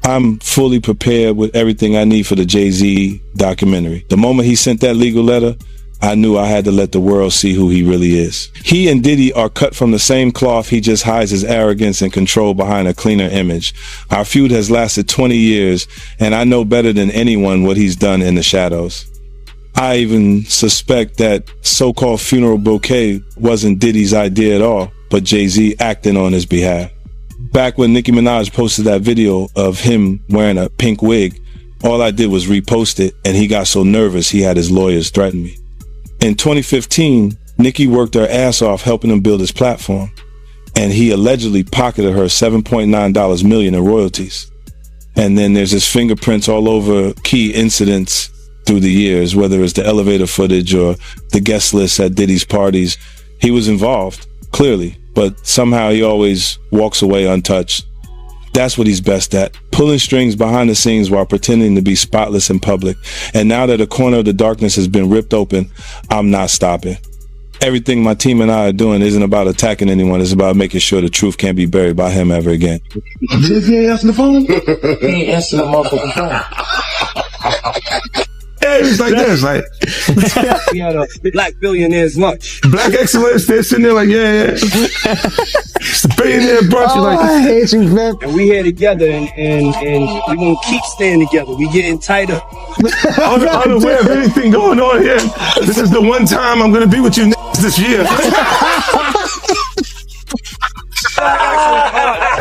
I'm fully prepared with everything I need for the Jay-Z documentary. The moment he sent that legal letter, I knew I had to let the world see who he really is. He and Diddy are cut from the same cloth. He just hides his arrogance and control behind a cleaner image. Our feud has lasted 20 years, and I know better than anyone what he's done in the shadows. I even suspect that so-called funeral bouquet wasn't Diddy's idea at all, but Jay-Z acting on his behalf. Back when Nicki Minaj posted that video of him wearing a pink wig, all I did was repost it, and he got so nervous he had his lawyers threaten me. In 2015, Nicki worked her ass off helping him build his platform, and he allegedly pocketed her $7.9 million in royalties. And then there's his fingerprints all over key incidents through the years, whether it's the elevator footage or the guest list at Diddy's parties. He was involved, clearly, but somehow he always walks away untouched. That's what he's best at, pulling strings behind the scenes while pretending to be spotless in public. And now that a corner of the darkness has been ripped open, I'm not stopping. Everything my team and I are doing isn't about attacking anyone. It's about making sure the truth can't be buried by him ever again. He ain't answering the phone? He ain't answering the motherfucking phone. Yeah, it's like this, like we had a black billionaire's lunch. Black excellence. They're sitting there like, yeah. It's a billionaire brunch. Oh, Like, I hate you, man. And we here together, and we're gonna keep staying together. We getting tighter. unaware of anything going on here. This is the one time I'm gonna be with you this year.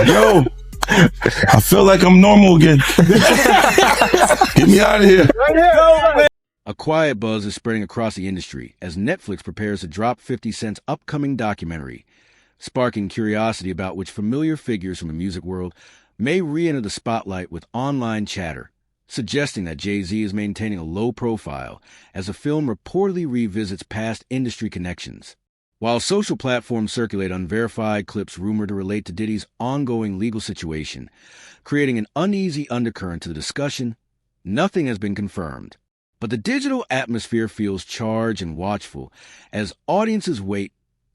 Yo, I feel like I'm normal again. Get me out of here. A quiet buzz is spreading across the industry as Netflix prepares to drop 50 Cent's upcoming documentary, sparking curiosity about which familiar figures from the music world may re-enter the spotlight with online chatter, suggesting that Jay-Z is maintaining a low profile as the film reportedly revisits past industry connections. While social platforms circulate unverified clips rumored to relate to Diddy's ongoing legal situation, creating an uneasy undercurrent to the discussion, nothing has been confirmed. But the digital atmosphere feels charged and watchful as audiences wait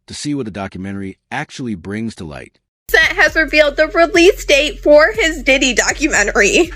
to see what the documentary actually brings to light. Cent has revealed the release date for his Diddy documentary.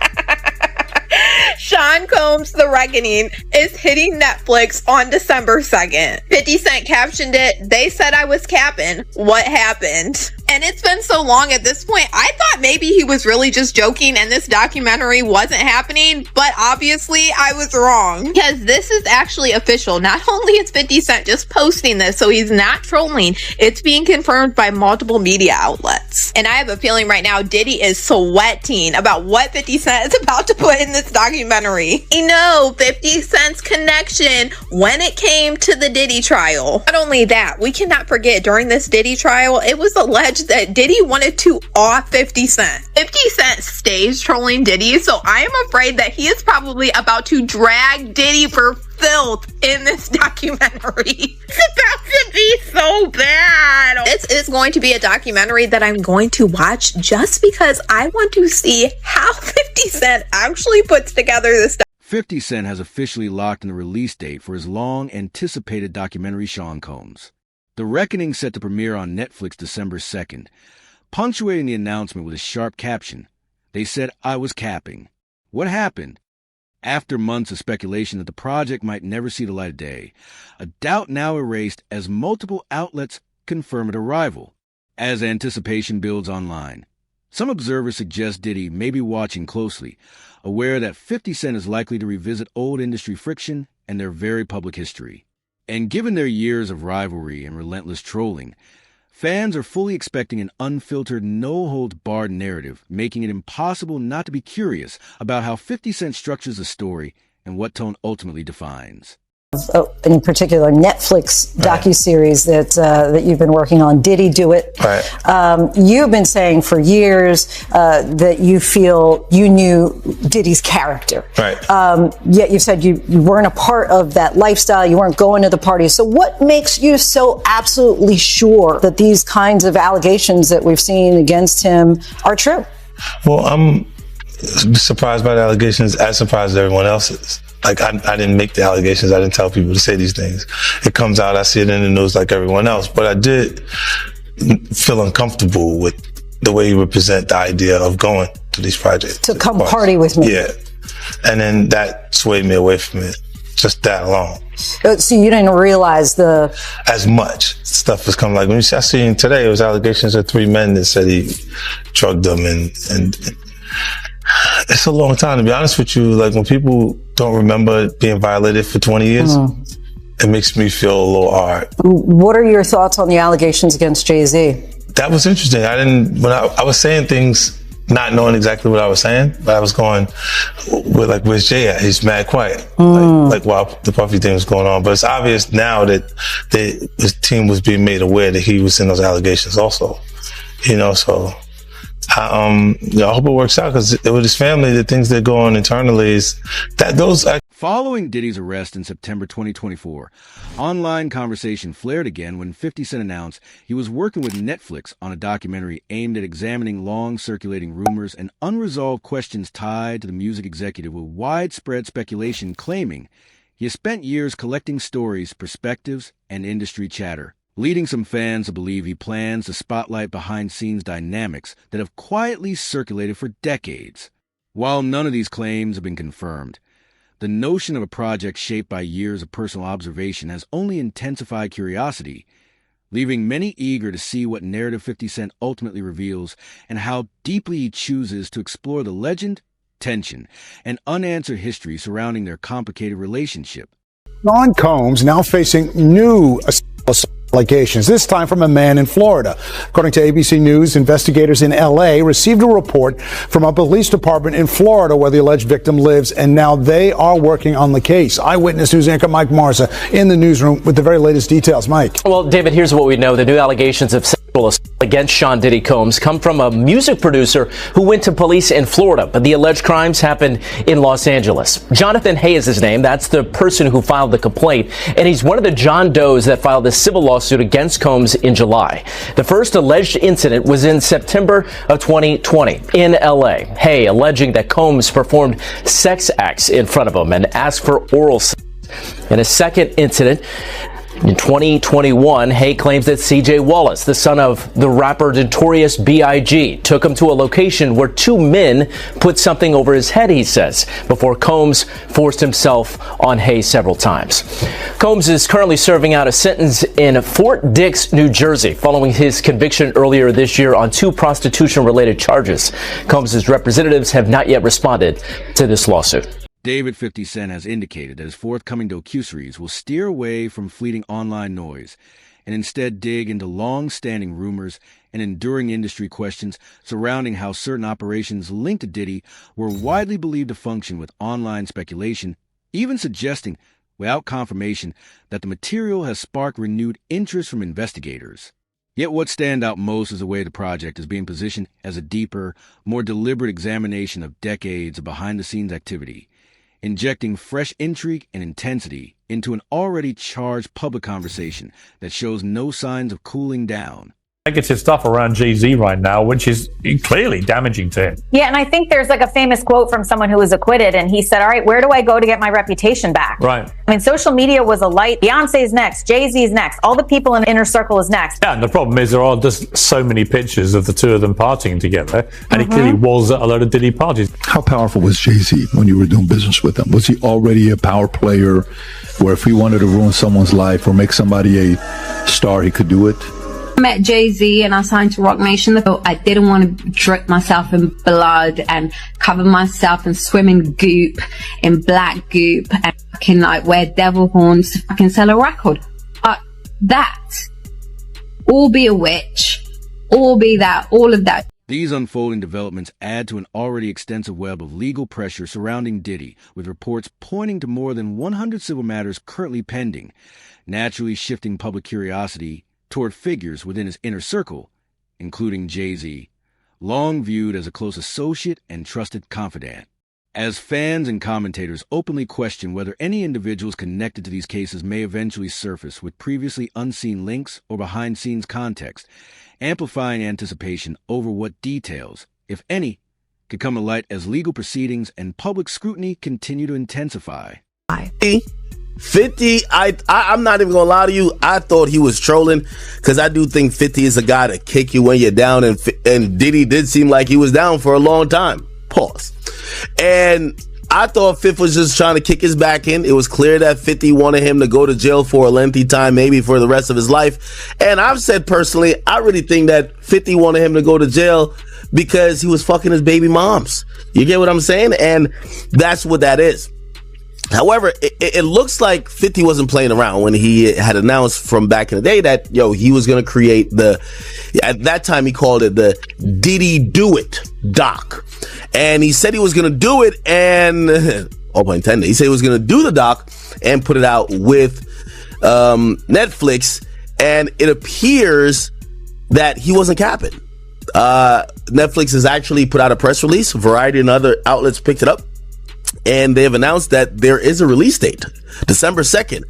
Sean Combs' The Reckoning is hitting Netflix on December 2nd. 50 Cent captioned it, "They said I was capping. What happened?" And it's been so long at this point, I thought maybe he was really just joking and this documentary wasn't happening, but obviously I was wrong. Because this is actually official. Not only is 50 Cent just posting this, so he's not trolling, it's being confirmed by multiple media outlets. And I have a feeling right now Diddy is sweating about what 50 Cent is about to put in this documentary. You know, 50 Cent's connection when it came to the Diddy trial. Not only that, we cannot forget during this Diddy trial, it was alleged that Diddy wanted to off 50 Cent. 50 Cent stays trolling Diddy, so I am afraid that he is probably about to drag Diddy for filth in this documentary. It's about to be so bad. This is going to be a documentary that I'm going to watch just because I want to see how 50 Cent actually puts together this 50 Cent has officially locked in the release date for his long-anticipated documentary Sean Combs. The Reckoning set to premiere on Netflix December 2nd, punctuating the announcement with a sharp caption. They said I was capping. What happened? After months of speculation that the project might never see the light of day, a doubt now erased as multiple outlets confirm its arrival. As anticipation builds online, some observers suggest Diddy may be watching closely, aware that 50 Cent is likely to revisit old industry friction and their very public history. And given their years of rivalry and relentless trolling, fans are fully expecting an unfiltered, no-holds-barred narrative, making it impossible not to be curious about how 50 Cent structures a story and what tone ultimately defines. In particular, Netflix docuseries that you've been working on. Did he do it? Right. You've been saying for years that you feel you knew Diddy's character. Right. Yet you said you weren't a part of that lifestyle. You weren't going to the parties. So what makes you so absolutely sure that these kinds of allegations that we've seen against him are true? Well, I'm surprised by the allegations, as surprised as everyone else is. Like, I didn't make the allegations. I didn't tell people to say these things. It comes out, I see it in the news like everyone else. But I did feel uncomfortable with the way you represent the idea of going for these projects. To come party with me. Yeah. And then that swayed me away from it. Just that alone. So you didn't realize as much stuff was coming. Like when I seen today, it was allegations of 3 men that said he drugged them, and it's a long time, to be honest with you. Like when people don't remember being violated for 20 years, it makes me feel a little hard. What are your thoughts on the allegations against Jay-Z? That was interesting. When I was saying things, not knowing exactly what I was saying, but I was going with where's Jay at? He's mad quiet. Like while the Puffy thing was going on. But it's obvious now that his team was being made aware that he was in those allegations also. So I hope it works out, because with his family, the things that go on internally is that those. Following Diddy's arrest in September 2024, online conversation flared again when 50 Cent announced he was working with Netflix on a documentary aimed at examining long-circulating rumors and unresolved questions tied to the music executive, with widespread speculation claiming he has spent years collecting stories, perspectives, and industry chatter, leading some fans to believe he plans to spotlight behind-scenes dynamics that have quietly circulated for decades. While none of these claims have been confirmed, the notion of a project shaped by years of personal observation has only intensified curiosity, leaving many eager to see what narrative 50 Cent ultimately reveals and how deeply he chooses to explore the legend, tension, and unanswered history surrounding their complicated relationship. Sean Combs now facing new allegations, this time from a man in Florida. According to ABC News, investigators in L.A. received a report from a police department in Florida where the alleged victim lives, and now they are working on the case. Eyewitness News anchor Mike Marza in the newsroom with the very latest details. Mike. Well, David, here's what we know. The new allegations of sexual assault against Sean Diddy Combs come from a music producer who went to police in Florida, but the alleged crimes happened in Los Angeles. Jonathan Hay is his name. That's the person who filed the complaint, and he's one of the John Does that filed this civil lawsuit against Combs in July. The first alleged incident was in September of 2020 in L.A. Hay alleging that Combs performed sex acts in front of him and asked for oral sex. In a second incident, in 2021, Hay claims that C.J. Wallace, the son of the rapper Notorious B.I.G., took him to a location where 2 men put something over his head, he says, before Combs forced himself on Hay several times. Combs is currently serving out a sentence in Fort Dix, New Jersey, following his conviction earlier this year on 2 prostitution-related charges. Combs' representatives have not yet responded to this lawsuit. David 50 Cent has indicated that his forthcoming docuseries will steer away from fleeting online noise and instead dig into long-standing rumors and enduring industry questions surrounding how certain operations linked to Diddy were widely believed to function with online speculation, even suggesting, without confirmation, that the material has sparked renewed interest from investigators. Yet what stand out most is the way the project is being positioned as a deeper, more deliberate examination of decades of behind-the-scenes activity, injecting fresh intrigue and intensity into an already charged public conversation that shows no signs of cooling down. Negative stuff around Jay-Z right now, which is clearly damaging to him. Yeah, and I think there's like a famous quote from someone who was acquitted, and he said, all right, where do I go to get my reputation back? Right. I mean, social media was a light. Beyonce's next. Jay-Z's next. All the people in the inner circle is next. Yeah, and the problem is there are just so many pictures of the 2 of them partying together, and he clearly was at a lot of Diddy parties. How powerful was Jay-Z when you were doing business with him? Was he already a power player where if he wanted to ruin someone's life or make somebody a star, he could do it? I met Jay-Z and I signed to Rock Nation. So I didn't want to drip myself in blood and cover myself and swim in goop, in black goop, and fucking like wear devil horns to fucking sell a record. But that, all be a witch, all be that, all of that. These unfolding developments add to an already extensive web of legal pressure surrounding Diddy, with reports pointing to more than 100 civil matters currently pending, naturally shifting public curiosity toward figures within his inner circle, including Jay-Z, long viewed as a close associate and trusted confidant. As fans and commentators openly question whether any individuals connected to these cases may eventually surface with previously unseen links or behind-scenes context, amplifying anticipation over what details, if any, could come to light as legal proceedings and public scrutiny continue to intensify. 50, I'm not even gonna lie to you. I thought he was trolling because I do think 50 is a guy to kick you when you're down, and Diddy did seem like he was down for a long time. Pause. And I thought 50 was just trying to kick his back in. It was clear that 50 wanted him to go to jail for a lengthy time, maybe for the rest of his life. And I've said personally, I really think that 50 wanted him to go to jail because he was fucking his baby moms. You get what I'm saying? And that's what that is. However, it looks like 50 wasn't playing around when he had announced from back in the day that, he was going to create at that time he called it the Diddy Do It doc. And he said he was going to do it and, all pun intended, he said he was going to do the doc and put it out with Netflix. And it appears that he wasn't capping. Netflix has actually put out a press release. Variety and other outlets picked it up. And they have announced that there is a release date, December 2nd,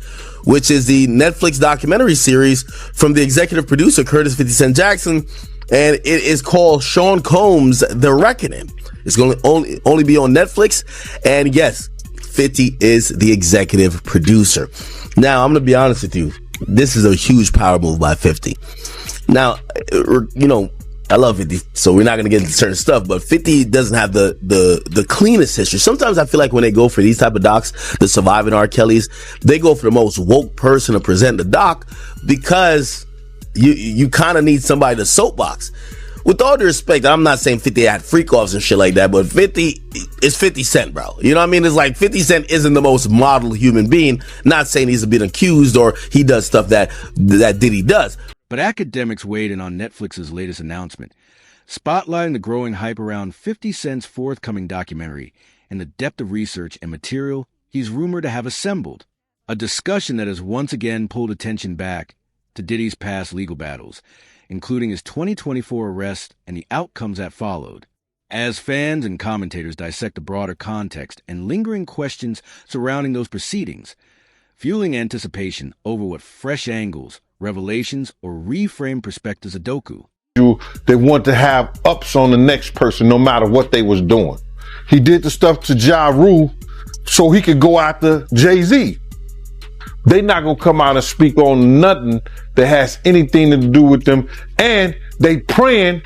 which is the Netflix documentary series from the executive producer, Curtis 50 Cent Jackson. And it is called Sean Combs' The Reckoning. It's going to only be on Netflix. And yes, 50 is the executive producer. Now, I'm going to be honest with you. This is a huge power move by 50. Now, I love 50, so we're not going to get into certain stuff, but 50 doesn't have the cleanest history. Sometimes I feel like when they go for these type of docs, the Surviving R. Kellys, they go for the most woke person to present the doc because you kind of need somebody to soapbox. With all due respect, I'm not saying 50 had freak-offs and shit like that, but 50 is 50 Cent, bro. You know what I mean? It's like 50 Cent isn't the most model human being. Not saying he's been accused or he does stuff that Diddy does. But academics weighed in on Netflix's latest announcement, spotlighting the growing hype around 50 Cent's forthcoming documentary and the depth of research and material he's rumored to have assembled. A discussion that has once again pulled attention back to Diddy's past legal battles, including his 2024 arrest and the outcomes that followed. As fans and commentators dissect the broader context and lingering questions surrounding those proceedings, fueling anticipation over what fresh angles, revelations, or reframed perspectives of Doku. They want to have ups on the next person no matter what they was doing. He did the stuff to Ja Rule so he could go after Jay-Z. They not gonna come out and speak on nothing that has anything to do with them, and they praying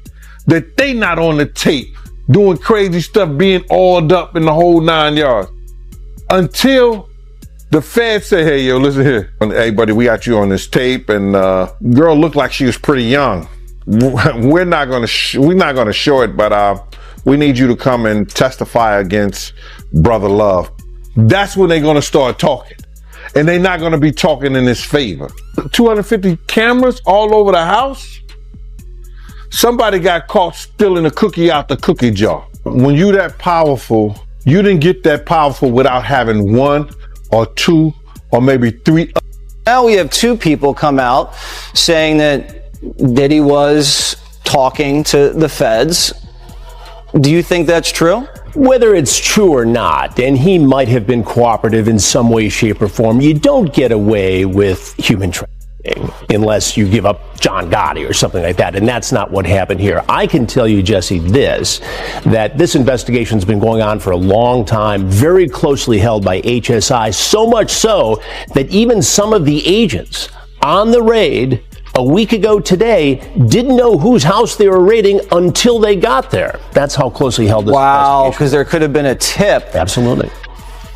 that they not on the tape doing crazy stuff, being oiled up in the whole 9 yards. Until the feds say, hey, yo, listen here. Hey, buddy, we got you on this tape, and girl looked like she was pretty young. We're not gonna show it, but we need you to come and testify against Brother Love. That's when they're gonna start talking. And they're not gonna be talking in his favor. 250 cameras all over the house? Somebody got caught stealing a cookie out the cookie jar. When you that powerful, you didn't get that powerful without having one or two or maybe three. Now we have two people come out saying that Diddy was talking to the feds. Do you think that's true? Whether it's true or not, and he might have been cooperative in some way, shape, or form, you don't get away with human trafficking unless you give up John Gotti or something like that, and that's not what happened here. I can tell you, Jesse, that this investigation's been going on for a long time, very closely held by HSI, so much so that even some of the agents on the raid a week ago today didn't know whose house they were raiding until they got there. That's how closely held this investigation. Wow, because there could have been a tip. Absolutely.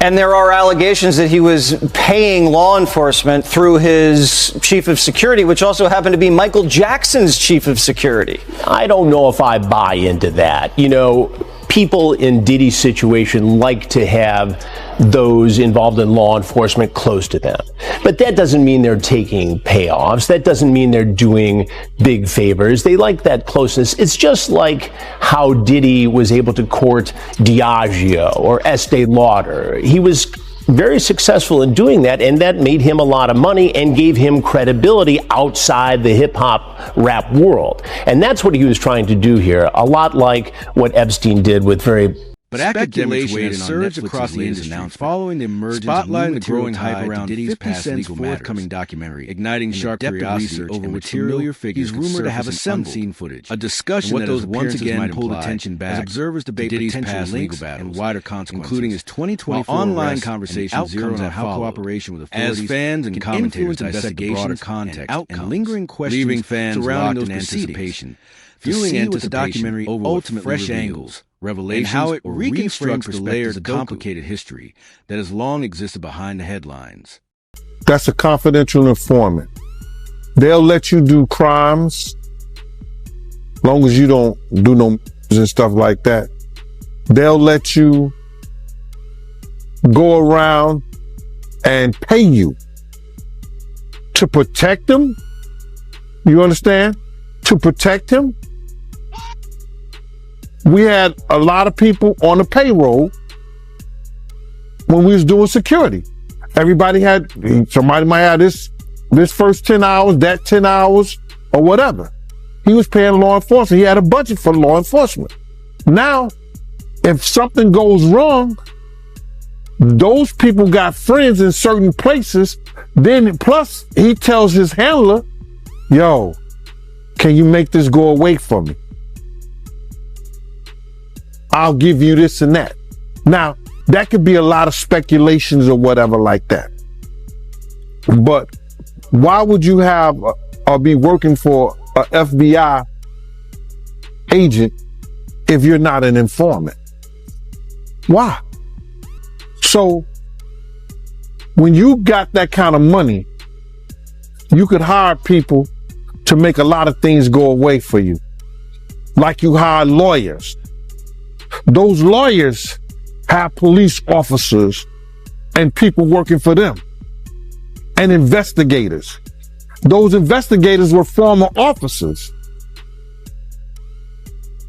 And there are allegations that he was paying law enforcement through his chief of security, which also happened to be Michael Jackson's chief of security. I don't know if I buy into that. You know, people in Diddy's situation like to have those involved in law enforcement close to them. But that doesn't mean they're taking payoffs. That doesn't mean they're doing big favors. They like that closeness. It's just like how Diddy was able to court Diageo or Estee Lauder. He was very successful in doing that, and that made him a lot of money and gave him credibility outside the hip-hop rap world. And that's what he was trying to do here, a lot like what Epstein did with very But academics weighed in surge across the industry following the emergence spotlighting the growing hype around Diddy's past legal forthcoming documentary, igniting sharp curiosity over material figures he's rumored to have assembled unseen footage. A discussion that has once again pulled attention back as observers debate Diddy's past legal battles and wider consequences, including his 2024 online conversations zeroed on how cooperation with authorities as fans and commentators dissect the broader context and lingering questions leaving fans surrounding those anticipation, fueling into the documentary ultimately fresh angles, revelations, and how it reconstructs the layered, complicated history that has long existed behind the headlines. That's a confidential informant. They'll let you do crimes, long as you don't do no and stuff like that. They'll let you go around and pay you to protect them. You understand? To protect him. We had a lot of people on the payroll when we was doing security. Somebody might have this first 10 hours, that 10 hours, or whatever. He was paying law enforcement. He had a budget for law enforcement. Now, if something goes wrong, those people got friends in certain places. Then plus he tells his handler, yo, can you make this go away for me? I'll give you this and that. Now, that could be a lot of speculations or whatever like that. But why would you have or be working for a FBI agent if you're not an informant? Why? So when you got that kind of money, you could hire people to make a lot of things go away for you. Like you hire lawyers. Those lawyers have police officers and people working for them and investigators. Those investigators were former officers.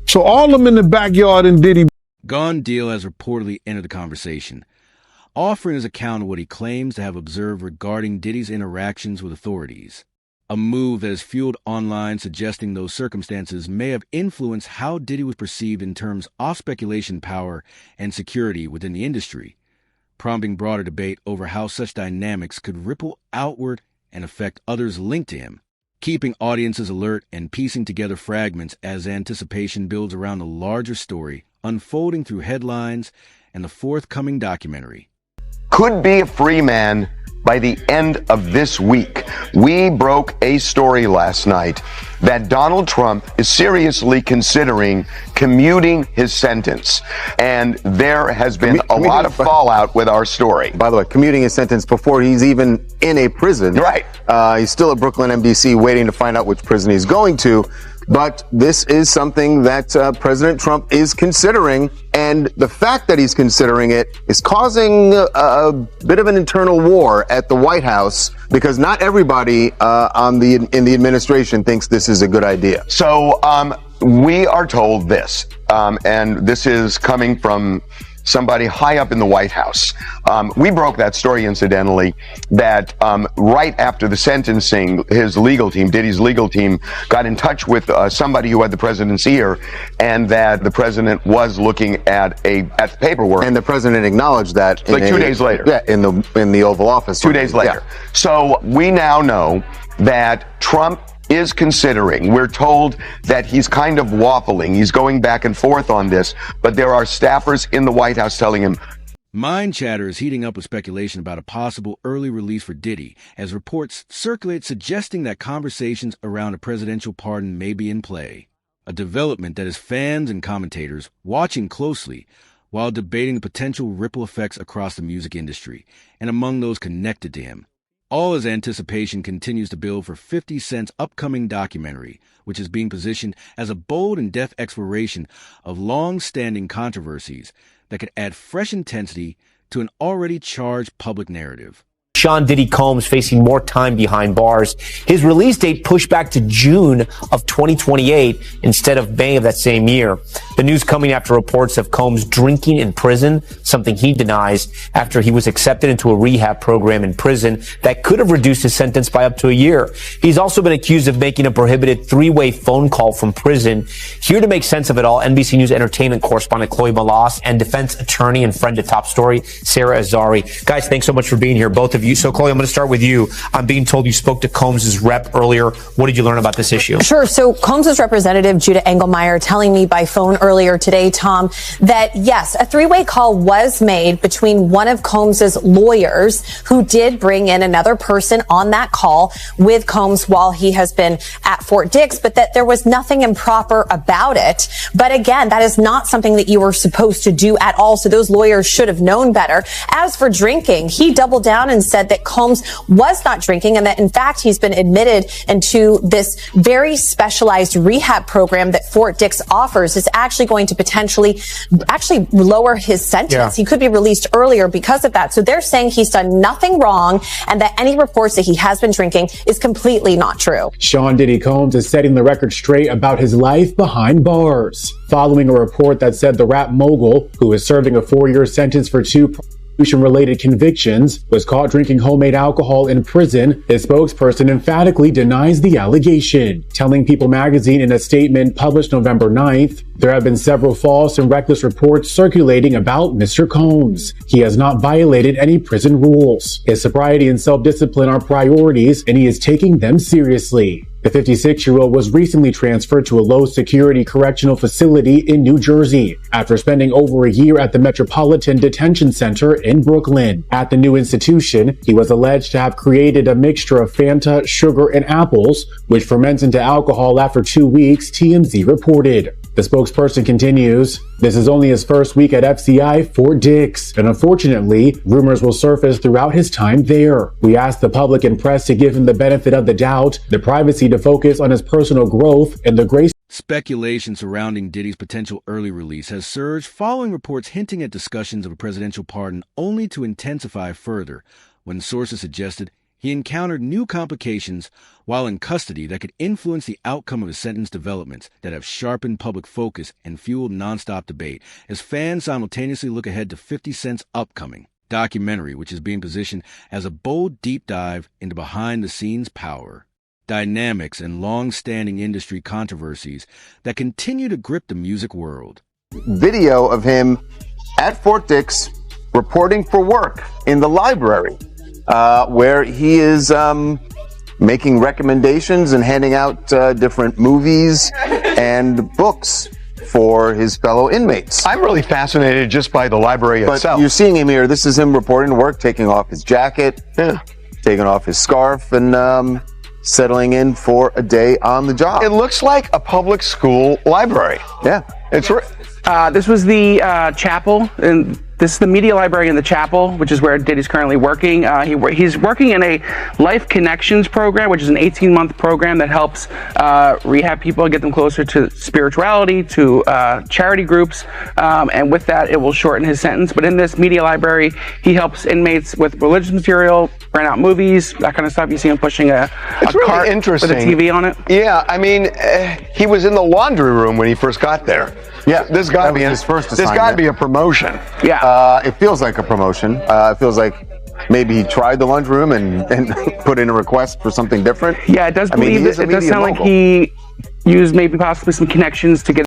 So all of them in the backyard in Diddy. Gone Deal has reportedly entered the conversation, offering his account of what he claims to have observed regarding Diddy's interactions with authorities. A move that has fueled online suggesting those circumstances may have influenced how Diddy was perceived in terms of speculation power and security within the industry, prompting broader debate over how such dynamics could ripple outward and affect others linked to him, keeping audiences alert and piecing together fragments as anticipation builds around the larger story unfolding through headlines and the forthcoming documentary. Could be a free man by the end of this week. We broke a story last night that Donald Trump is seriously considering commuting his sentence. And there has been a lot of fallout with our story. By the way, commuting his sentence before he's even in a prison. Right. He's still at Brooklyn MDC waiting to find out which prison he's going to. But this is something that President Trump is considering. And the fact that he's considering it is causing a bit of an internal war at the White House because not everybody in the administration thinks this is a good idea. So we are told this, and this is coming from somebody high up in the White House. We broke that story, incidentally, that right after the sentencing, his legal team, Diddy's legal team, got in touch with somebody who had the president's ear, and that the president was looking at the paperwork. And the president acknowledged that like 2 days later. Yeah, in the Oval Office. 2 days later. Yeah. So we now know that Trump is considering. We're told that he's kind of waffling. He's going back and forth on this, but there are staffers in the White House telling him. Mind chatter is heating up with speculation about a possible early release for Diddy, as reports circulate suggesting that conversations around a presidential pardon may be in play. A development that has fans and commentators watching closely while debating the potential ripple effects across the music industry and among those connected to him. All as anticipation continues to build for 50 Cent's upcoming documentary, which is being positioned as a bold and deft exploration of long-standing controversies that could add fresh intensity to an already charged public narrative. Sean Diddy Combs facing more time behind bars. His release date pushed back to June of 2028 instead of May of that same year. The news coming after reports of Combs drinking in prison, something he denies, after he was accepted into a rehab program in prison that could have reduced his sentence by up to a year. He's also been accused of making a prohibited three-way phone call from prison. Here to make sense of it all, NBC News entertainment correspondent Chloe Malas and defense attorney and friend to Top Story, Sarah Azari. Guys, thanks so much for being here, both of you. So, Chloe, I'm going to start with you. I'm being told you spoke to Combs' rep earlier. What did you learn about this issue? Sure. So, Combs' representative, Judah Engelmeyer, telling me by phone earlier today, Tom, that yes, a three-way call was made between one of Combs' lawyers, who did bring in another person on that call with Combs while he has been at Fort Dix, but that there was nothing improper about it. But again, that is not something that you were supposed to do at all. So those lawyers should have known better. As for drinking, he doubled down and said that Combs was not drinking and that in fact he's been admitted into this very specialized rehab program that Fort Dix offers is actually going to potentially lower his sentence. Yeah. He could be released earlier because of that. So they're saying he's done nothing wrong and that any reports that he has been drinking is completely not true. Sean Diddy Combs is setting the record straight about his life behind bars, following a report that said the rap mogul, who is serving a 4-year sentence for 2 prostitution-related convictions, was caught drinking homemade alcohol in prison. His spokesperson emphatically denies the allegation, telling People magazine in a statement published November 9th, there have been several false and reckless reports circulating about Mr. Combs. He has not violated any prison rules. His sobriety and self-discipline are priorities, and he is taking them seriously. The 56-year-old was recently transferred to a low-security correctional facility in New Jersey after spending over a year at the Metropolitan Detention Center in Brooklyn. At the new institution, he was alleged to have created a mixture of Fanta, sugar, and apples, which ferments into alcohol after 2 weeks, TMZ reported. The spokesperson continues, this is only his first week at FCI Fort Dix, and unfortunately, rumors will surface throughout his time there. We ask the public and press to give him the benefit of the doubt, the privacy to focus on his personal growth, and the grace. Speculation surrounding Diddy's potential early release has surged following reports hinting at discussions of a presidential pardon, only to intensify further when sources suggested he encountered new complications while in custody that could influence the outcome of his sentence developments that have sharpened public focus and fueled nonstop debate as fans simultaneously look ahead to 50 Cent's upcoming documentary, which is being positioned as a bold deep dive into behind-the-scenes power, dynamics, and long-standing industry controversies that continue to grip the music world. Video of him at Fort Dix reporting for work in the library, where he is making recommendations and handing out different movies and books for his fellow inmates. I'm really fascinated just by the library itself. But you're seeing him here. This is him reporting to work, taking off his jacket, taking off his scarf, and settling in for a day on the job. It looks like a public school library. Yeah. It's this was the chapel, and this is the media library in the chapel, which is where Diddy's currently working. He's working in a Life Connections program, which is an 18-month program that helps rehab people, get them closer to spirituality, to charity groups, and with that, it will shorten his sentence. But in this media library, he helps inmates with religious material, rent out movies, that kind of stuff. You see him pushing a really cart interesting with a TV on it. Yeah, I mean, he was in the laundry room when he first got there. Yeah, this got to be his first This assignment. got to be a promotion. Yeah, it feels like a promotion. It feels like maybe he tried the lunchroom and put in a request for something different. Yeah, it does. It does sound like he used maybe possibly some connections to get